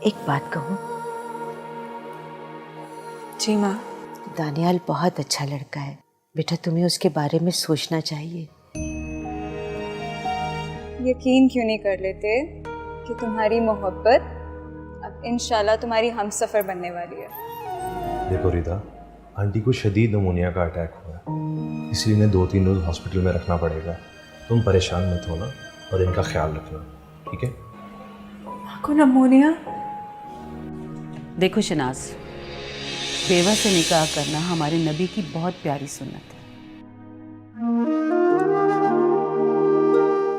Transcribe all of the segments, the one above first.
एक बात कहूँ? जी माँ। दानियाल बहुत अच्छा लड़का है बेटा, तुम्हें उसके बारे में सोचना चाहिए। यकीन क्यों नहीं कर लेते कि तुम्हारी मोहब्बत अब इंशाल्लाह तुम्हारी हमसफर बनने वाली है। देखो रिदा, आंटी को शदीद नमूनिया का अटैक हुआ है, इसलिए इन्हें 2-3 रोज हॉस्पिटल में रखना पड़ेगा। तुम परेशान मत होना और इनका ख्याल रखना, ठीक है? को नमूनिया? देखो शनाज, बेवा से निकाह करना हमारे नबी की बहुत प्यारी सुन्नत है।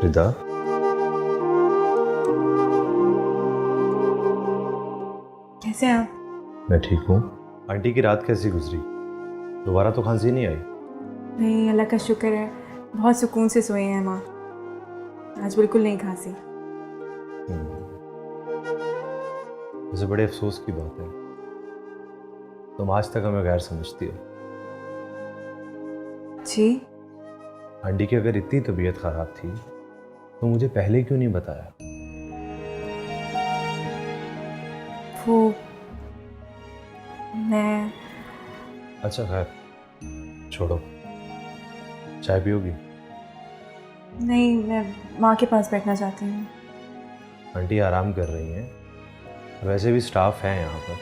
रिदा, कैसे हैं आप? मैं ठीक हूँ। आंटी की रात कैसी गुजरी? दोबारा तो खांसी नहीं आई? नहीं, अल्लाह का शुक्र है, बहुत सुकून से सोए हैं माँ। आज बिल्कुल नहीं खांसी। वैसे बड़े अफसोस की बात है, तुम आज तक हमें गैर समझती हो। जी? आंटी की अगर इतनी तबीयत खराब थी तो मुझे पहले क्यों नहीं बताया? वो मैं अच्छा खैर, छोड़ो। चाय पियोगी? नहीं, मैं माँ के पास बैठना चाहती हूँ। आंटी आराम कर रही हैं, वैसे भी स्टाफ है यहाँ पर,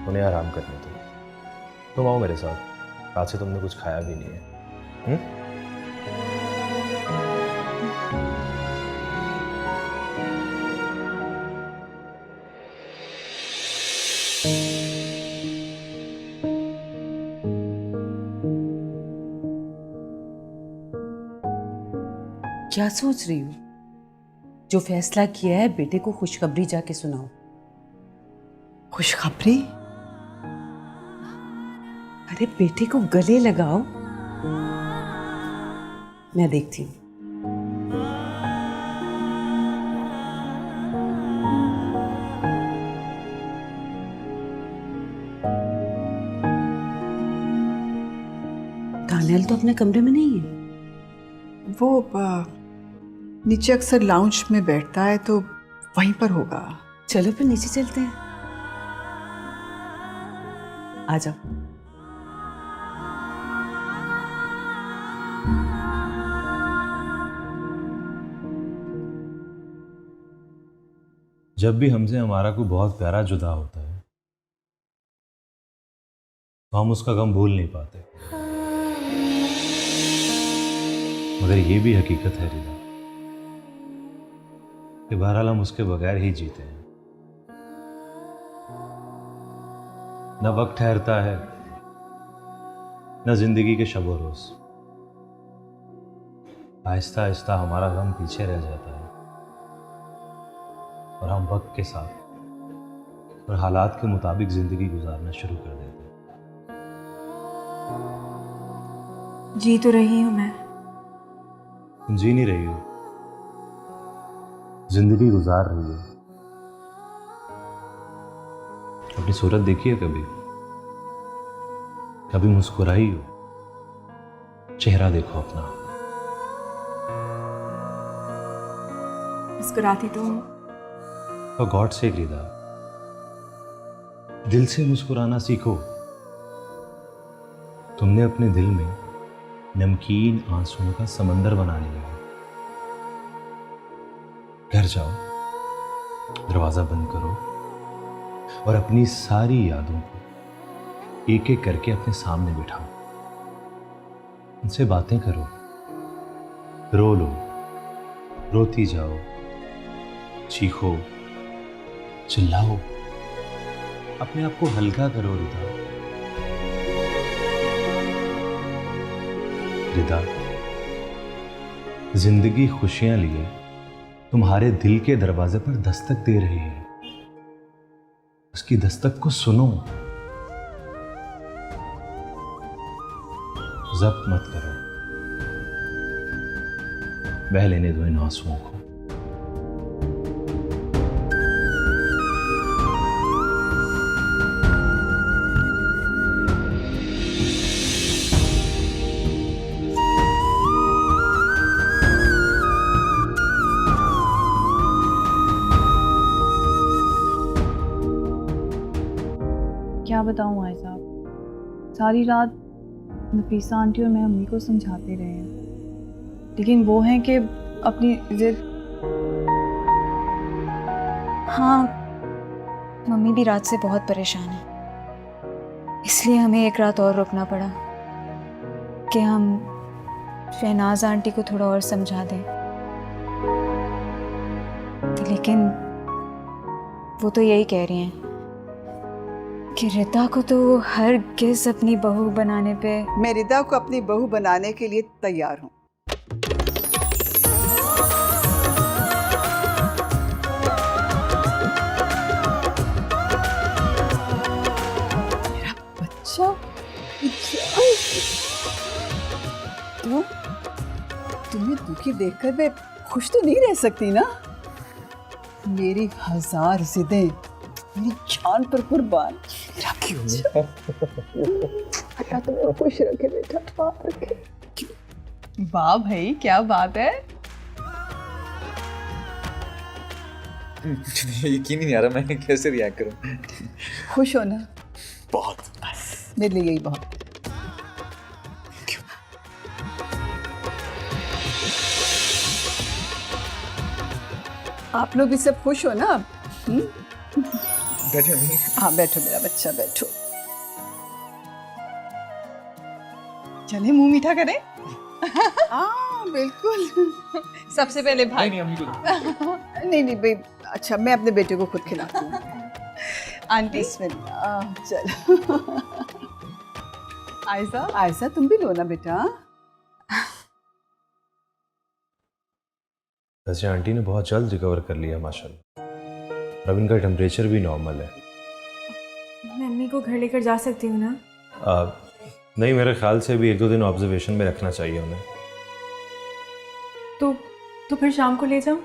उन्हें आराम करने दो। तुम आओ मेरे साथ, रात से तुमने कुछ खाया भी नहीं है। क्या सोच रही हो? जो फैसला किया है बेटे को खुशखबरी जाके सुनाओ। खुशखबरी? अरे बेटे को गले लगाओ। मैं देखती हूँ। दानियाल तो अपने कमरे में नहीं है। वो नीचे अक्सर लाउंज में बैठता है, तो वहीं पर होगा। चलो फिर नीचे चलते हैं। आ जाओ। जब भी हमसे हमारा कोई बहुत प्यारा जुदा होता है तो हम उसका गम भूल नहीं पाते, मगर ये भी हकीकत है रिदा कि बहरहाल हम उसके बगैर ही जीते हैं। न वक्त ठहरता है, न जिंदगी के शब रोज। आहिस्ता आहिस्ता हमारा गम पीछे रह जाता है और हम वक्त के साथ और हालात के मुताबिक जिंदगी गुजारना शुरू कर देते हैं। जी तो रही हूँ मैं। तुम जी नहीं रही हो, जिंदगी गुजार रही हो। अपनी सूरत देखी है कभी? कभी मुस्कुराई हो? चेहरा देखो अपना। मुस्कुराती तो हूँ। और गॉड से रिदा, दिल से मुस्कुराना सीखो। तुमने अपने दिल में नमकीन आंसुओं का समंदर बना लिया है। घर जाओ, दरवाजा बंद करो और अपनी सारी यादों को एक एक करके अपने सामने बिठाओ। उनसे बातें करो, रो लो, रोती जाओ, चीखो, चिल्लाओ, अपने आप को हल्का करो। रिदा, जिंदगी खुशियां लिए तुम्हारे दिल के दरवाजे पर दस्तक दे रही है। उसकी दस्तक को सुनो, जब्त मत करो। बह लेने दो इन आंसुओं को। क्या बताऊँ भाई साहब, सारी रात नफीसा आंटी और मैं अम्मी को समझाते रहे हैं, लेकिन वो हैं कि अपनी जिद। हाँ, मम्मी भी रात से बहुत परेशान है, इसलिए हमें एक रात और रुकना पड़ा कि हम शहनाज आंटी को थोड़ा और समझा दें। लेकिन वो तो यही कह रही हैं कि रिदा को तो हरगिज़ अपनी बहू बनाने पे। मैं रिदा को अपनी बहू बनाने के लिए तैयार हूँ। मेरा बच्चा तो तुम्हें दुखी देखकर मैं खुश तो नहीं रह सकती ना। मेरी 1000 जिदें मेरी जान पर कुर्बान। अल्लाह तुम्हें खुश रखे बेटा, बात रखे। वाह भाई, क्या बात है। मुझे यकीन ही नहीं आ रहा मैं कैसे रिएक्ट करूं। खुश हो ना? बहुत। मेरे लिए यही बहुत है। आप लोग भी सब खुश हो ना? बैठे नहीं। हाँ बैठो मेरा बच्चा, बैठो। चले मुंह मीठा करें। हाँ बिल्कुल। सबसे पहले भाई। नहीं अम्मी को। नहीं भाई, अच्छा मैं अपने बेटे को खुद खिलाती हूँ। आंटी। बिस्मिल्लाह, चलो। आयशा। आयशा तुम भी लो ना बेटा। वैसे आंटी ने बहुत जल्द रिकवर कर लिया माशाल्लाह, अब इनका टेम्परेचर भी नॉर्मल है। मैं अम्मी को घर लेकर जा सकती हूँ ना? नहीं, मेरे ख्याल से भी 1-2 दिन ऑब्जर्वेशन में रखना चाहिए उन्हें। तो फिर शाम को ले जाऊँ?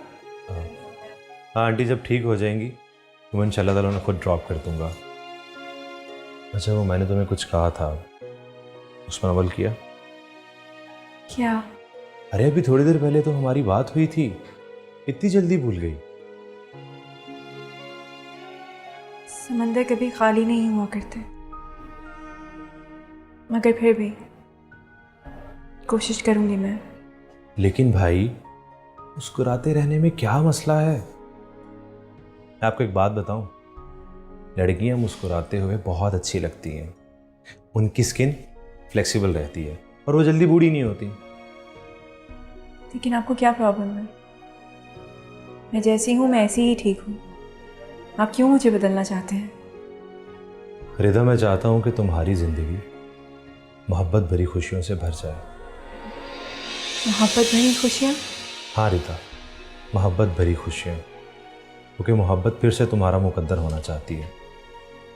हाँ आंटी, जब ठीक हो जाएंगी तो मैं इंशाल्लाह ताला उन्हें खुद ड्रॉप कर दूंगा। अच्छा वो मैंने तुम्हें कुछ कहा था, उस पर अमल किया? क्या? अरे अभी थोड़ी देर पहले तो हमारी बात हुई थी, इतनी जल्दी भूल गई? समंदर कभी खाली नहीं हुआ करते, मगर फिर भी कोशिश करूंगी मैं। लेकिन भाई मुस्कुराते रहने में क्या मसला है? मैं आपको एक बात बताऊं, लड़कियां मुस्कुराते हुए बहुत अच्छी लगती हैं, उनकी स्किन फ्लेक्सिबल रहती है और वो जल्दी बूढ़ी नहीं होती। लेकिन आपको क्या प्रॉब्लम है? मैं जैसी हूँ मैं ऐसी ही ठीक हूँ, आप क्यों मुझे बदलना चाहते हैं? रिदा, मैं चाहता हूँ कि तुम्हारी ज़िंदगी मोहब्बत भरी खुशियों से भर जाए। मोहब्बत भरी खुशियाँ? हाँ रिदा, मोहब्बत भरी खुशियाँ, क्योंकि मोहब्बत फिर से तुम्हारा मुकद्दर होना चाहती है।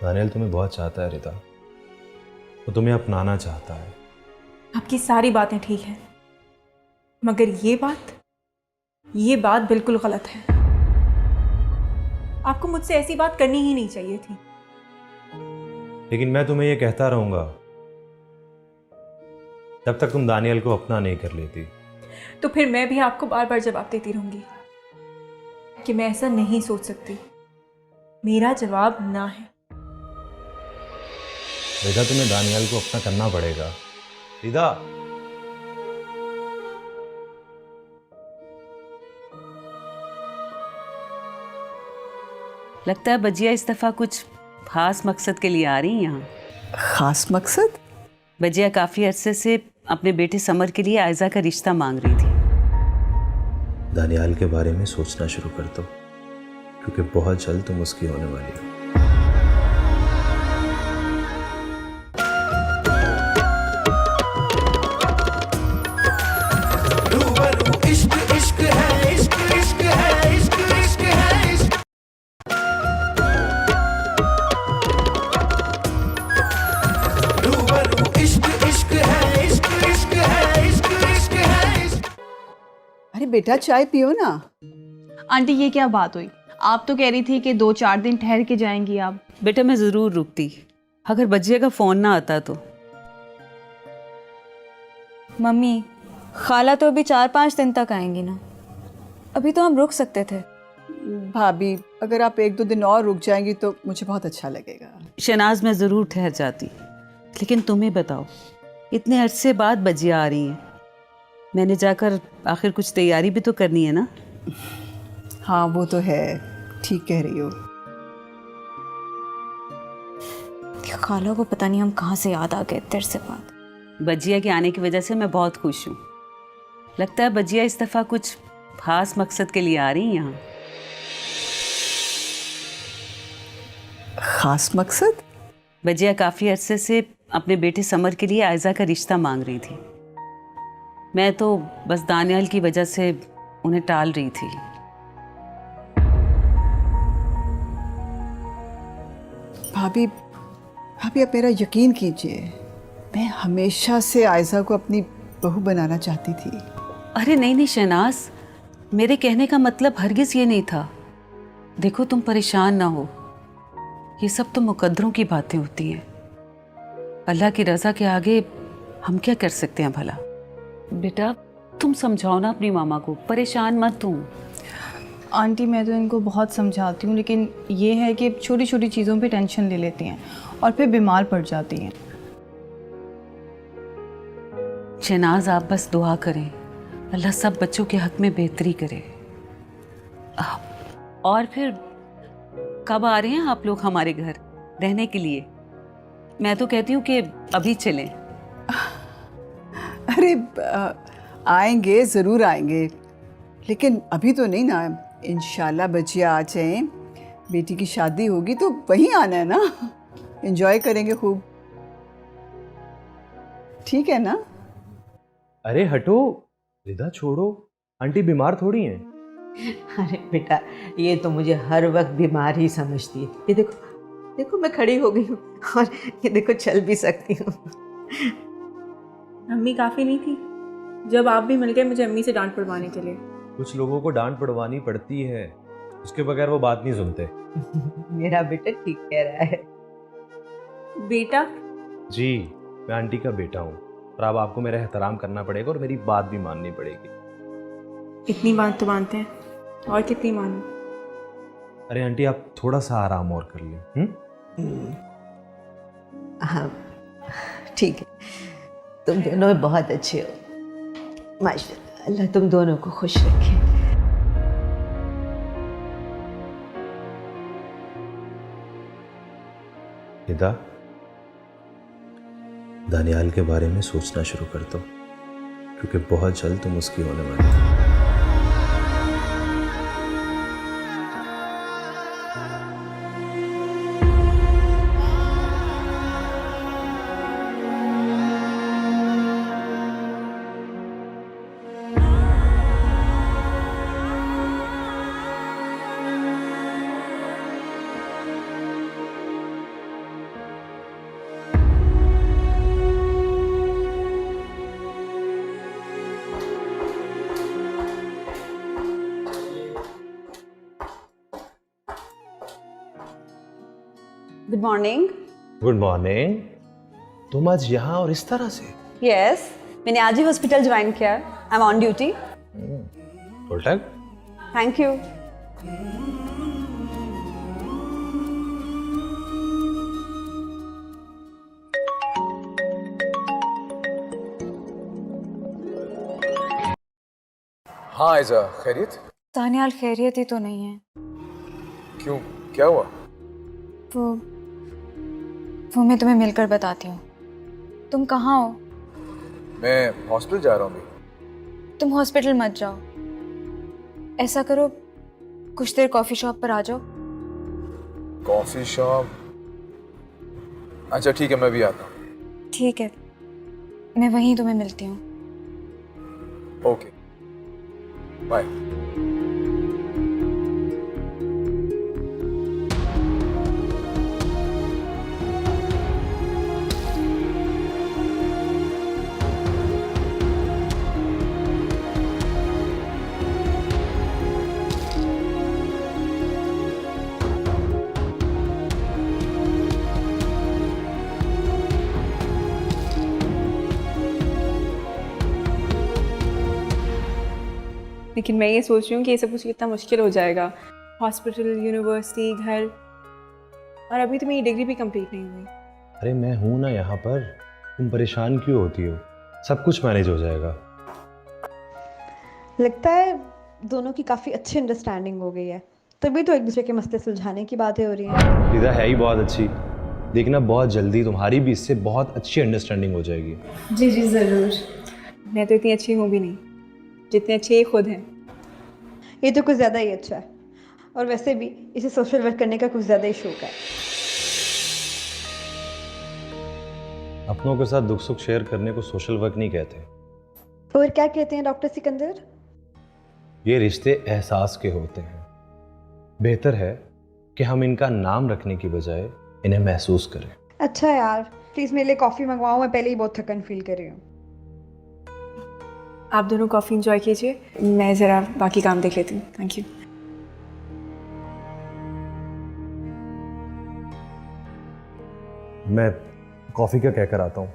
दानियल तुम्हें बहुत चाहता है रिदा, वो तुम्हें अपनाना चाहता है। आपकी सारी बातें ठीक हैं, मगर ये बात बिल्कुल गलत है। आपको मुझसे ऐसी बात करनी ही नहीं चाहिए थी। लेकिन मैं तुम्हें ये कहता रहूँगा जब तक तुम दानियल को अपना नहीं कर लेती। तो फिर मैं भी आपको बार बार जवाब देती रहूंगी कि मैं ऐसा नहीं सोच सकती। मेरा जवाब ना है। रिदा, तुम्हें दानियल को अपना करना पड़ेगा। रिदा, लगता है बजिया इस दफ़ा कुछ खास मकसद के लिए आ रही हैं यहाँ। खास मकसद? बजिया काफ़ी अरसे से अपने बेटे समर के लिए आयजा का रिश्ता मांग रही थी। दानियाल के बारे में सोचना शुरू कर दो, क्योंकि बहुत जल्द तुम उसकी होने वाली हो। अरे बेटा चाय पियो ना। आंटी ये क्या बात हुई? आप तो कह रही थी कि 2-4 दिन ठहर के जाएंगी आप। बेटा मैं ज़रूर रुकती अगर बजिया का फ़ोन ना आता तो। मम्मी, खाला तो अभी 4-5 दिन तक आएंगी ना, अभी तो हम रुक सकते थे। भाभी अगर आप 1-2 दिन और रुक जाएंगी तो मुझे बहुत अच्छा लगेगा। शहनाज मैं ज़रूर ठहर जाती, लेकिन तुम्हें बताओ, इतने अरसे बाद बजिया आ रही हैं, मैंने जाकर आखिर कुछ तैयारी भी तो करनी है ना। हाँ वो तो है, ठीक कह रही हो। खाला को पता नहीं हम कहाँ से याद आ गए देर से बाद। बजिया के आने की वजह से मैं बहुत खुश हूँ। लगता है बजिया इस दफ़ा कुछ खास मकसद के लिए आ रही हैं यहाँ। खास मकसद? बजिया काफ़ी अरसे से अपने बेटे समर के लिए आयज़ा का रिश्ता मांग रही थी। मैं तो बस दानियाल की वजह से उन्हें टाल रही थी। भाभी भाभी आप मेरा यकीन कीजिए, मैं हमेशा से आयज़ा को अपनी बहू बनाना चाहती थी। अरे नहीं नहीं शहनाज, मेरे कहने का मतलब हरगिज़ ये नहीं था। देखो तुम परेशान ना हो, ये सब तो मुकद्दरों की बातें होती हैं। अल्लाह की रज़ा के आगे हम क्या कर सकते हैं भला। बेटा तुम समझाओ ना अपनी मामा को, परेशान मत हो। आंटी मैं तो इनको बहुत समझाती हूँ, लेकिन ये है कि छोटी छोटी चीज़ों पे टेंशन ले लेती हैं और फिर बीमार पड़ जाती हैं। शहनाज आप बस दुआ करें, अल्लाह सब बच्चों के हक में बेहतरी करे। और फिर कब आ रहे हैं आप लोग हमारे घर रहने के लिए? मैं तो कहती हूँ कि अभी चलें। अरे आएंगे, ज़रूर आएंगे, लेकिन अभी तो नहीं ना। इंशाल्लाह बच्चियाँ आ जाएं, बेटी की शादी होगी तो वहीं आना है ना, एंजॉय करेंगे खूब। ठीक है ना? अरे हटो, रिदा छोड़ो, आंटी बीमार थोड़ी हैं। अरे बेटा, ये तो मुझे हर वक्त बीमार ही समझती है। ये देखो देखो मैं खड़ी हो गई हूँ और ये देखो चल भी सकती हूँ। अम्मी काफ़ी नहीं थी? जब आप भी मिल गए मुझे अम्मी से डांट पड़वाने के लिए। कुछ लोगों को डांट पड़वानी पड़ती है, उसके बगैर वो बात नहीं सुनते। मेरा बेटा ठीक कह रहा है। बेटा? जी, मैं आंटी का बेटा हूँ और अब आपको मेरा एहतराम करना पड़ेगा और मेरी बात भी माननी पड़ेगी। इतनी बात तो मानते हैं, और कितनी मानो? अरे आंटी आप थोड़ा सा आराम और कर लें। हाँ ठीक है, तुम दोनों बहुत अच्छे हो माशाल्लाह। अल्लाह तुम दोनों को खुश रखे। निदा, दानियाल के बारे में सोचना शुरू कर दो, क्योंकि बहुत जल्द तुम उसकी होने वाली हो। Good morning. Good morning. तुम आज यहाँ और इस तरह से? यस, मैंने आज ही हॉस्पिटल ज्वाइन किया। I am on duty. Full time? Thank you. हाँ आयजा, खैरियत? दानियाल खैरियत ही तो नहीं है। क्यों, क्या हुआ? वो मैं तुम्हें मिलकर बताती हूँ। तुम कहाँ हो? मैं हॉस्पिटल जा रहा हूँ अभी। तुम हॉस्पिटल मत जाओ, ऐसा करो कुछ देर कॉफ़ी शॉप पर आ जाओ। Coffee shop? अच्छा ठीक है, मैं भी आता हूँ। ठीक है, मैं वहीं तुम्हें मिलती हूँ। Okay, bye. लेकिन मैं ये सोच रही हूँ कि ये सब कुछ कितना मुश्किल हो जाएगा। हॉस्पिटल, यूनिवर्सिटी, घर, और अभी तो मेरी डिग्री भी कंप्लीट नहीं हुई। अरे मैं हूं ना यहाँ पर, तुम परेशान क्यों होती हो? सब कुछ मैनेज हो जाएगा। लगता है दोनों की काफ़ी अच्छी अंडरस्टैंडिंग हो गई है, तभी तो एक दूसरे के मसले सुलझाने की बातें हो रही हैं। रिदा है ही बहुत अच्छी, देखना बहुत जल्दी तुम्हारी भी इससे बहुत अच्छी अंडरस्टैंडिंग हो जाएगी। जी जी ज़रूर। मैं तो इतनी अच्छी हूँ भी नहीं जितने अच्छे ये खुद हैं। ये तो कुछ ज़्यादा ही अच्छा है, और वैसे भी इसे सोशल वर्क करने का कुछ ज़्यादा ही शौक है। अपनों के साथ दुख सुख शेयर करने को सोशल वर्क नहीं कहते। और क्या कहते हैं डॉक्टर सिकंदर? ये रिश्ते एहसास के होते हैं। बेहतर है कि हम इनका नाम रखने की बजाय इन्हें महसूस करें। अच्छा यार, प्लीज़ मेरे लिए कॉफ़ी मंगवाओ, मैं पहले ही बहुत थकन फील कर रही हूँ। आप दोनों कॉफ़ी इंजॉय कीजिए, मैं ज़रा बाकी काम देख लेती हूँ। Thank you. मैं कॉफ़ी का कहकर आता हूँ।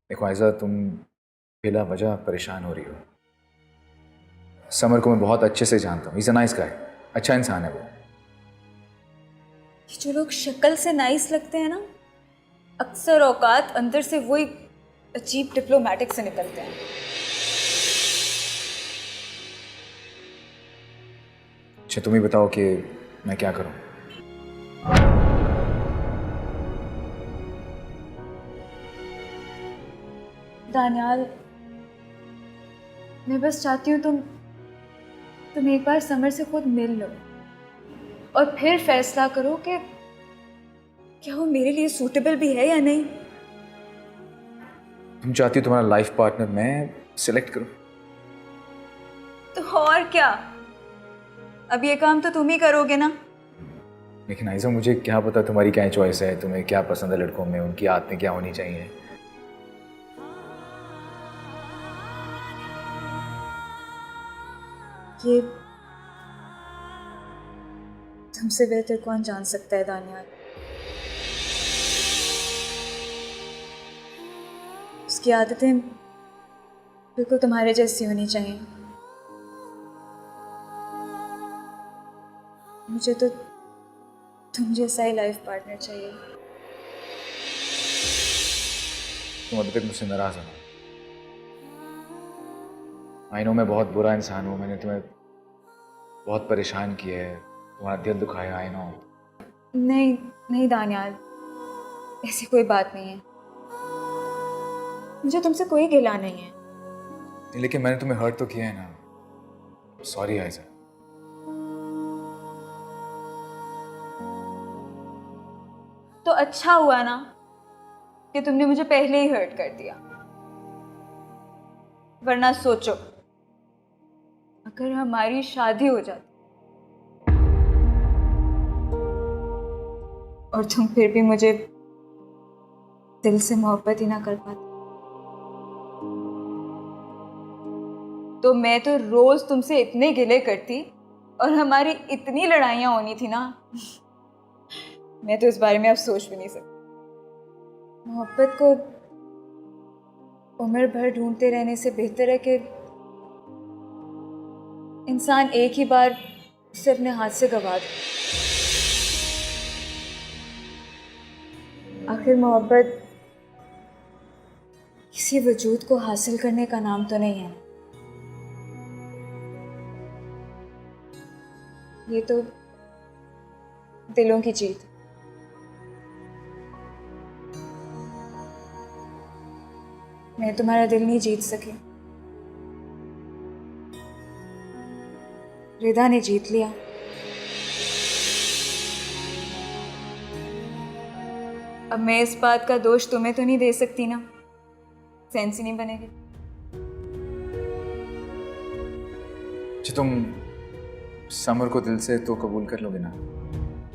देखो आयजा, तुम बिला वजह परेशान हो रही हो। समर को मैं बहुत अच्छे से जानता हूँ। इज़ अ नाइस गाय, अच्छा इंसान है वो। जो लोग शक्ल से नाइस लगते हैं ना, अक्सर औकात अंदर से वही अजीब डिप्लोमेटिक से निकलते हैं। अच्छा तुम ही बताओ कि मैं क्या करूँ। दानियाल, मैं बस चाहती हूँ तुम एक बार समर से खुद मिल लो और फिर फैसला करो कि क्या वो मेरे लिए सूटेबल भी है या नहीं। तुम चाहती हो तुम्हारा लाइफ पार्टनर मैं सिलेक्ट करूँ? तो और क्या, अब ये काम तो तुम ही करोगे ना। लेकिन आयजा, मुझे क्या पता तुम्हारी क्या चॉइस है, तुम्हें क्या पसंद है लड़कों में, उनकी आदतें क्या होनी चाहिए। ये तुमसे बेहतर कौन जान सकता है दानियाल। उसकी आदतें बिल्कुल तुम्हारे जैसी होनी चाहिए। मुझे तो तुम जैसा ही लाइफ पार्टनर चाहिए। तुम अभी तक मुझसे नाराज हो। आई नो मैं बहुत बुरा इंसान हूँ, मैंने तुम्हें बहुत परेशान किया है, तुम्हारा दिल दुखाया। I know. नहीं नहीं दानियाल, ऐसी कोई बात नहीं है। मुझे तुमसे कोई गिला नहीं है। लेकिन मैंने तुम्हें हर्ट तो किया है ना। सॉरी आयजा। तो अच्छा हुआ ना कि तुमने मुझे पहले ही हर्ट कर दिया, वरना सोचो अगर हमारी शादी हो जाती और तुम फिर भी मुझे दिल से मोहब्बत ही ना कर पाते, तो मैं तो रोज तुमसे इतने गिले करती और हमारी इतनी लड़ाइयाँ होनी थी ना, मैं तो इस बारे में अब सोच भी नहीं सकती। मोहब्बत को उम्र भर ढूंढते रहने से बेहतर है कि इंसान एक ही बार उसे अपने हाथ से गवा दे। आखिर मोहब्बत किसी वजूद को हासिल करने का नाम तो नहीं है, ये तो दिलों की जीत। मैं तुम्हारा दिल नहीं जीत सकी, रिदा ने जीत लिया। अब मैं इस बात का दोष तुम्हें तो नहीं दे सकती ना, सेंस ही नहीं बनेगी। अच्छा तुम समर को दिल से तो कबूल कर लोगे ना?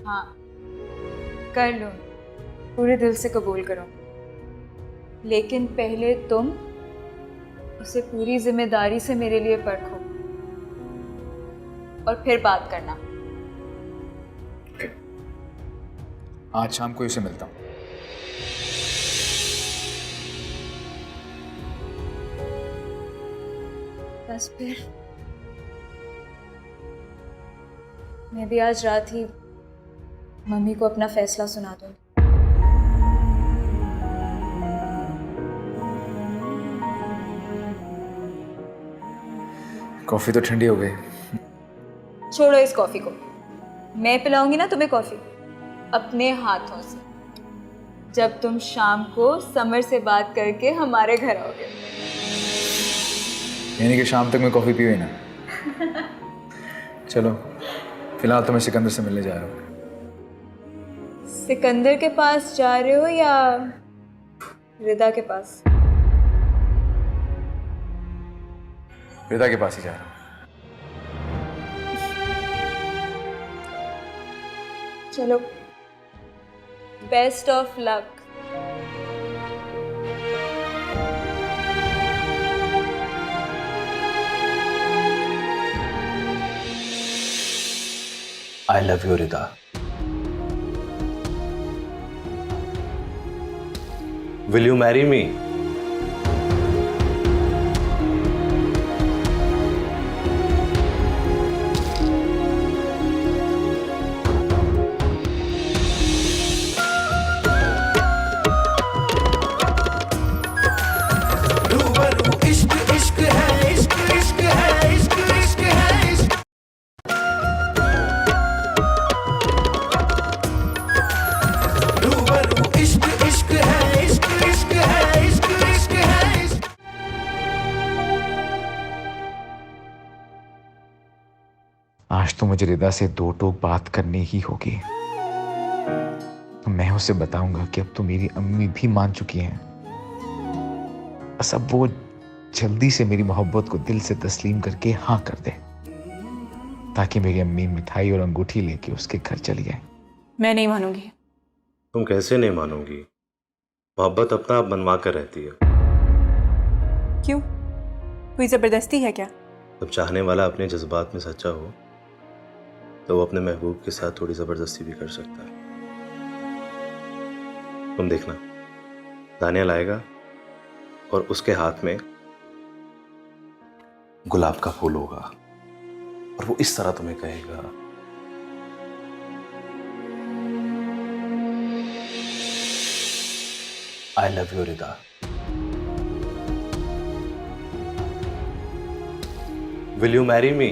हाँ कर लो, पूरे दिल से कबूल करो, लेकिन पहले तुम उसे पूरी जिम्मेदारी से मेरे लिए परखो और फिर बात करना। आज शाम को इसे मिलता हूँ। बस फिर मैं भी आज रात ही मम्मी को अपना फैसला सुना दूंगी। कॉफ़ी तो ठंडी हो गई। छोड़ो इस कॉफ़ी को, मैं पिलाऊंगी ना तुम्हें कॉफ़ी अपने हाथों से, जब तुम शाम को समर से बात करके हमारे घर आओगे। यानी कि शाम तक मैं कॉफ़ी पी हुई ना। चलो फिलहाल तो मैं सिकंदर से मिलने जा रहा हूँ। सिकंदर के पास जा रहे हो या रिदा के पास? रिदा के पास ही जा रहा हूँ। चलो, best of luck. I love you, Rida. Will you marry me? आज तो मुझे रिदा से दो टोक बात करनी ही होगी। मैं उसे बताऊंगा कि अब तो मेरी अम्मी भी मान चुकी हैं। बस अब वो जल्दी से मेरी मोहब्बत को दिल से तस्लीम करके हाँ कर दे, ताकि मेरी अम्मी मिठाई और अंगूठी लेके उसके घर चली जाए। मैं नहीं मानूंगी। तुम कैसे नहीं मानोगी? मोहब्बत अपना आप बनवा कर रहती है। क्यों, कोई ज़बरदस्ती है क्या? जब चाहने वाला अपने जज्बात में सच्चा हो तो वो अपने महबूब के साथ थोड़ी ज़बरदस्ती भी कर सकता है। तुम देखना, दानियल आएगा और उसके हाथ में गुलाब का फूल होगा और वो इस तरह तुम्हें कहेगा, I love you, Rida. Will you marry me?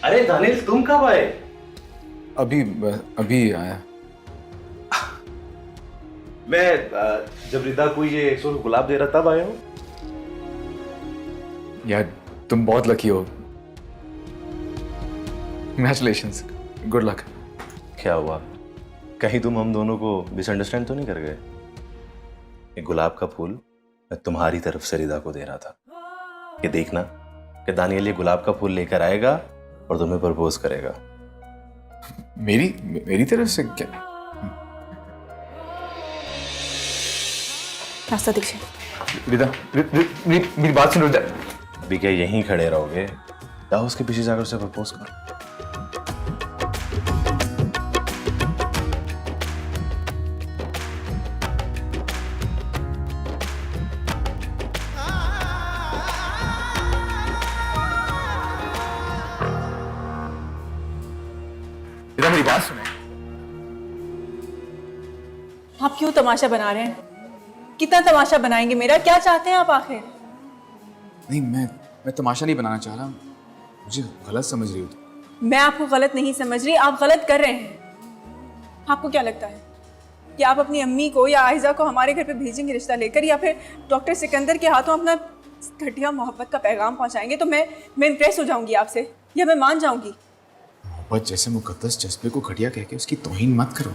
अरे दानिश, तुम कब आए? अभी आया। मैं जब रिदा को ये 100 गुलाब दे रहा तब आया हूँ। यार तुम बहुत लकी हो। Congratulations, good luck. क्या हुआ, कहीं तुम हम दोनों को मिसअंडरस्टैंड तो नहीं कर गए? एक गुलाब का फूल मैं तुम्हारी तरफ से रिदा को दे रहा था कि देखना कि दानियल ये गुलाब का फूल लेकर आएगा और तुम्हें प्रपोज करेगा। मेरी तरफ से क्या? रास्ता दीजिए। रिदा, मेरी बात सुनो। अभी क्या यहीं खड़े रहोगे? जाओ उसके पीछे जाकर उसे प्रपोज करो। रिदा मेरी बात सुने। आप क्यों तमाशा बना रहे हैं? कितना तमाशा बनाएंगे मेरा? क्या चाहते हैं आप आखिर? नहीं, मैं तमाशा नहीं बनाना चाह रहा। मुझे गलत समझ रही हो। मैं आपको गलत नहीं समझ रही, आप गलत कर रहे हैं। आपको क्या लगता है कि आप अपनी अम्मी को या आयजा को हमारे घर पे भेजेंगे रिश्ता लेकर, या फिर डॉक्टर सिकंदर के हाथों अपना घटिया मोहब्बत का पैगाम पहुंचाएंगे तो मैं इम्प्रेस हो जाऊंगी आपसे, या मैं मान जाऊंगी? मोहब्बत जैसे मुकद्दस जज्बे को घटिया कह के उसकी तौहीन मत करो।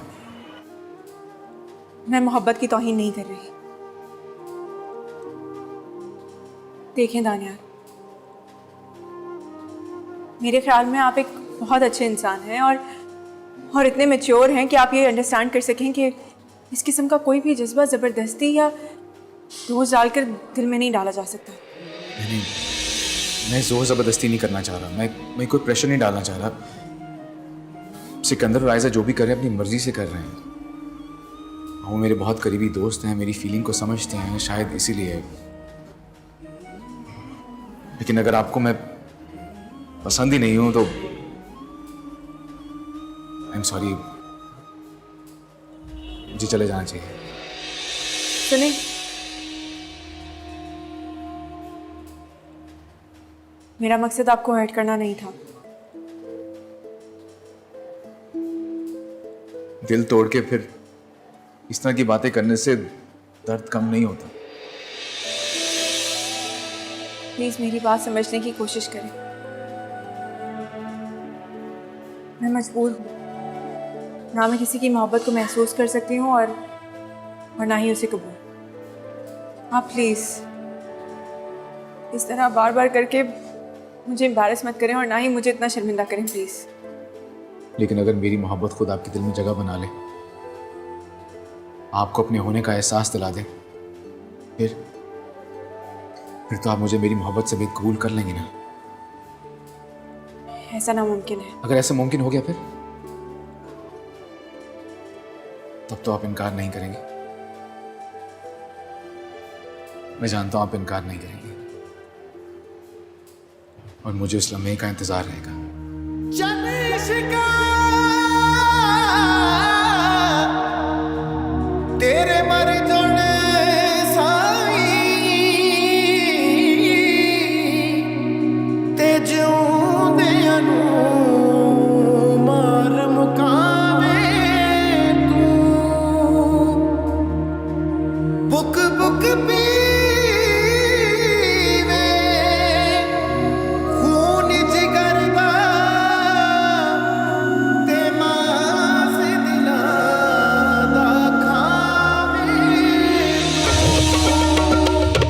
मैं मोहब्बत की तौहीन नहीं कर रही। देखें दानियाल, मेरे ख्याल में आप एक बहुत अच्छे इंसान हैं और इतने मैच्योर हैं कि आप ये अंडरस्टैंड कर सकें कि इस किस्म का कोई भी जज्बा ज़बरदस्ती या दोष डालकर दिल में नहीं डाला जा सकता। नहीं, मैं जोर ज़बरदस्ती नहीं करना चाह रहा। मैं कोई प्रेशर नहीं डालना चाह रहा। सिकंदर और आयजा जो भी कर रहे हैं अपनी मर्जी से कर रहे हैं। वो मेरे बहुत करीबी दोस्त हैं, मेरी फीलिंग को समझते हैं, शायद इसीलिए। लेकिन अगर आपको मैं पसंद ही नहीं हूं तो आई एम सॉरी, मुझे चले जाना चाहिए। सुने, मेरा मकसद आपको हर्ट करना नहीं था। दिल तोड़ के फिर इस तरह की बातें करने से दर्द कम नहीं होता। प्लीज मेरी बात समझने की कोशिश करें। मैं मजबूर हूँ, ना मैं किसी की मोहब्बत को महसूस कर सकती हूँ और ना ही उसे कबूल। आप प्लीज इस तरह बार बार करके मुझे एम्बैरस मत करें और ना ही मुझे इतना शर्मिंदा करें प्लीज। लेकिन अगर मेरी मोहब्बत खुद आपके दिल में जगह बना ले, आपको अपने होने का एहसास दिला दे, फिर तो आप मुझे मेरी मोहब्बत से भी कबूल कर लेंगे ना? ऐसा नामुमकिन है। अगर ऐसा मुमकिन हो गया फिर तब तो आप इनकार नहीं करेंगे। मैं जानता हूं आप इनकार नहीं करेंगे और मुझे उस लम्हे का इंतजार रहेगा। तेरे मर जोड़े साई ते जिउंदियां नूं मार मुकावे तू, बुक बुक पीवे खून जिगर दा ते मास दिलां दा खावे तू।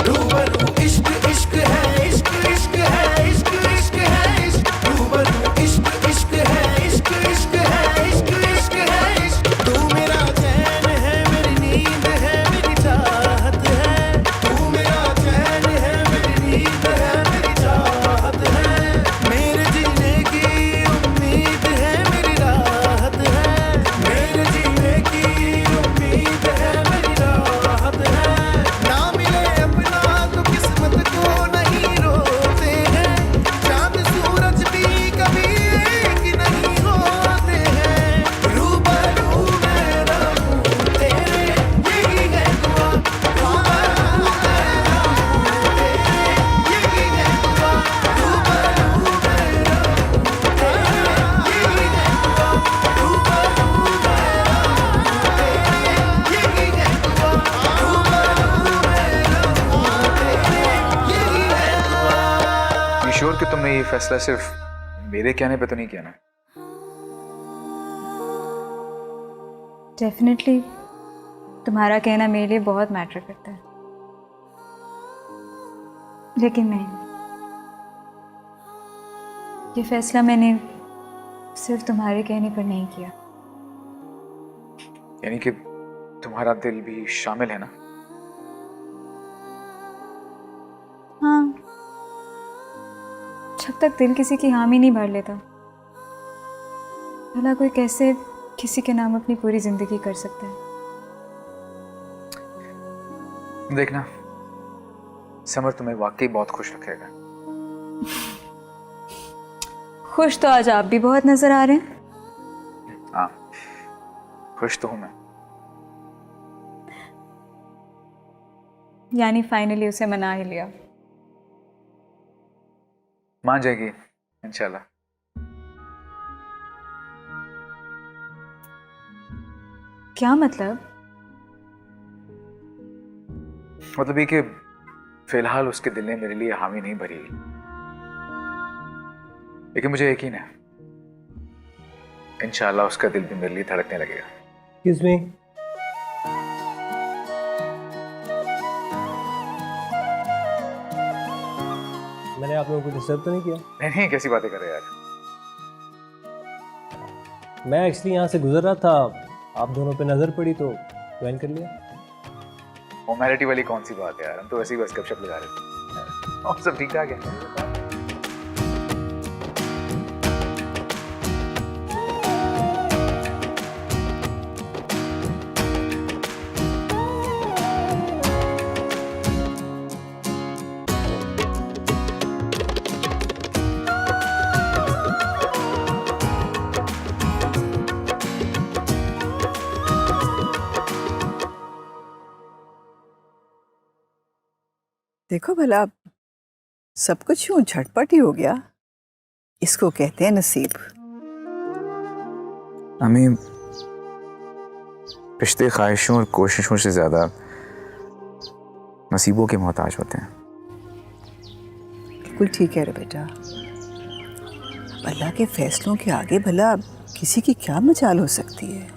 रूबरू इश्क इश्क है, इश्क इश्क है, इश्क इश्क है, इश्क रूबरू इश्क इश्क है, इश्क इश्क है, इश्क इश्क है, इश्क तू मेरा चैन है, मेरी नींद है, मेरी चाहत है। तू मेरा चैन है, मेरी नींद है, मेरी चाहत है। मेरे जीने की उम्मीद है, मेरी राहत है। मेरे जीने की उम्मीद है, मेरी राहत है। ना मिले अपना तो किस्मत को नहीं रोते हैं, चांद सूरज भी कभी एक नहीं होते हैं। रूबरू मैं रहूं तेरे, यही है दुआ। रूबरू मैं रहूं तेरे, यही है दुआ। रूबरू मैं रहूं तेरे, यही है दुआ। रूबरू मैं रहूं तेरे, यही है दुआ। रूबरू मैं रहूं तेरे, यही है दुआ। You sure कि तुमने ये फैसला सिर्फ मेरे कहने पे तो नहीं किया ना? डेफिनेटली तुम्हारा कहना मेरे लिए बहुत मैटर करता है, लेकिन नहीं, ये फैसला मैंने सिर्फ तुम्हारे कहने पर नहीं किया। यानी कि तुम्हारा दिल भी शामिल है ना? हाँ, जब तक दिल किसी की हामी नहीं भर लेता, भला कोई कैसे किसी के नाम अपनी पूरी जिंदगी कर सकता है। देखना, समर तुम्हें वाकई बहुत खुश रखेगा। खुश तो आज आप भी बहुत नजर आ रहे हैं। हाँ, खुश तो हूं मैं। यानी फाइनली उसे मना ही लिया। मान जाएगी इंशाल्लाह। क्या मतलब? मतलब ये कि फिलहाल उसके दिल ने मेरे लिए हामी नहीं भरी, लेकिन मुझे यकीन है इंशाल्लाह उसका दिल भी मेरे लिए धड़कने लगेगा। Excuse me. मैंने आप लोगों को डिस्टर्ब तो नहीं किया? नहीं, कैसी बातें कर रहे हैं यार। मैं एक्चुअली यहाँ से गुजर रहा था, आप दोनों पे नज़र पड़ी तो ज्वाइन कर लिया। फॉर्मेलिटी वाली कौन सी बात है यार, हम तो वैसे ही बस गपशप लगा रहे थे। और सब ठीक ठाक है। देखो भला, सब कुछ यूं झटपट ही हो गया। इसको कहते हैं नसीब। अम्मी, रिश्ते ख्वाहिशों और कोशिशों से ज़्यादा नसीबों के मोहताज होते हैं। बिल्कुल ठीक है रे बेटा। अब अल्लाह के फैसलों के आगे भला किसी की क्या मजाल हो सकती है।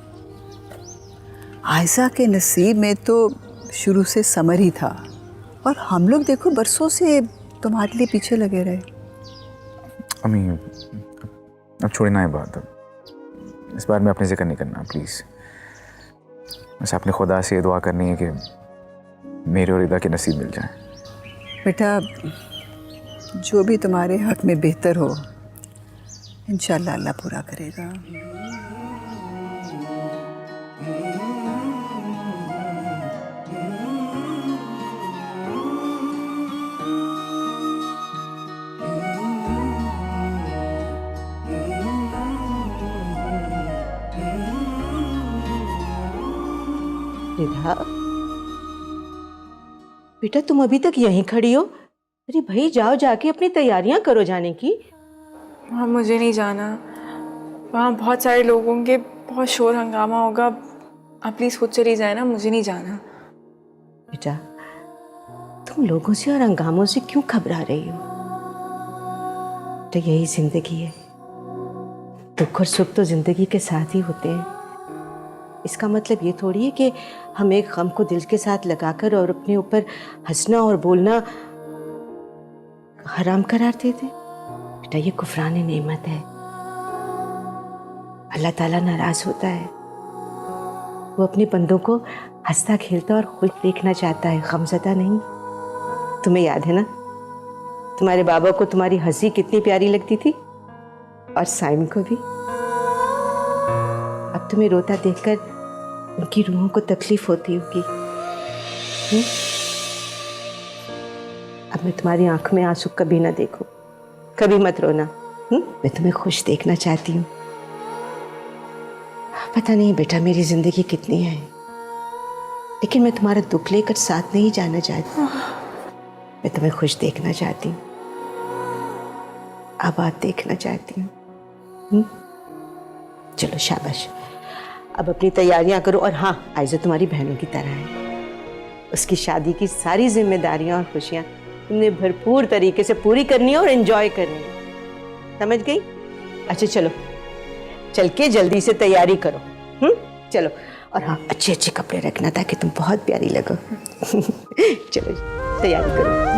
आयशा के नसीब में तो शुरू से समर ही था, और हम लोग देखो बरसों से तुम्हारे लिए पीछे लगे रहे। अम्मी, अब छोड़ी ना ये बात। अब इस बार में अपनी जिक्र नहीं करना प्लीज़। बस अपने खुदा से ये दुआ करनी है कि मेरे और ईदा के नसीब मिल जाए। बेटा, जो भी तुम्हारे हक में बेहतर हो इंशाल्लाह अल्लाह पूरा करेगा। रिधा, बेटा तुम अभी तक यहीं खड़ी हो? अरे भाई जाओ, जाके अपनी तैयारियां करो जाने की। वहाँ मुझे नहीं जाना, वहाँ बहुत सारे लोग होंगे, बहुत शोर हंगामा होगा। आप प्लीज़ खुद चली जाए ना, मुझे नहीं जाना। बेटा तुम लोगों से और हंगामों से क्यों घबरा रही हो? तो यही जिंदगी है, दुख और सुख तो जिंदगी के साथ ही होते हैं। इसका मतलब ये थोड़ी है कि हम एक गम को दिल के साथ लगाकर और अपने ऊपर हंसना और बोलना हराम करार देते। बेटा ये कुफरान नेमत है, अल्लाह ताला नाराज होता है। वो अपने बंदों को हंसता खेलता और खुश देखना चाहता है, गमज़दा नहीं। तुम्हें याद है ना, तुम्हारे बाबा को तुम्हारी हंसी कितनी प्यारी लगती थी, और साइम को भी। अब तुम्हें रोता देखकर उनकी रूहों को तकलीफ होती होगी। अब मैं तुम्हारी आंख में आंसू कभी ना देखूं, कभी मत रोना। मैं तुम्हें खुश देखना चाहती हूँ। पता नहीं बेटा मेरी जिंदगी कितनी है, लेकिन मैं तुम्हारा दुख लेकर साथ नहीं जाना चाहती। मैं तुम्हें खुश देखना चाहती हूँ, आबाद देखना चाहती हूँ। चलो शाबाश, अब अपनी तैयारियां करो। और हाँ, आयशा तुम्हारी बहनों की तरह है। उसकी शादी की सारी जिम्मेदारियां और खुशियां तुमने भरपूर तरीके से पूरी करनी है और एंजॉय करनी है, समझ गई? अच्छा चलो, चल के जल्दी से तैयारी करो। चलो, और हाँ अच्छे अच्छे कपड़े रखना ताकि तुम बहुत प्यारी लगो। चलो तैयारी करो।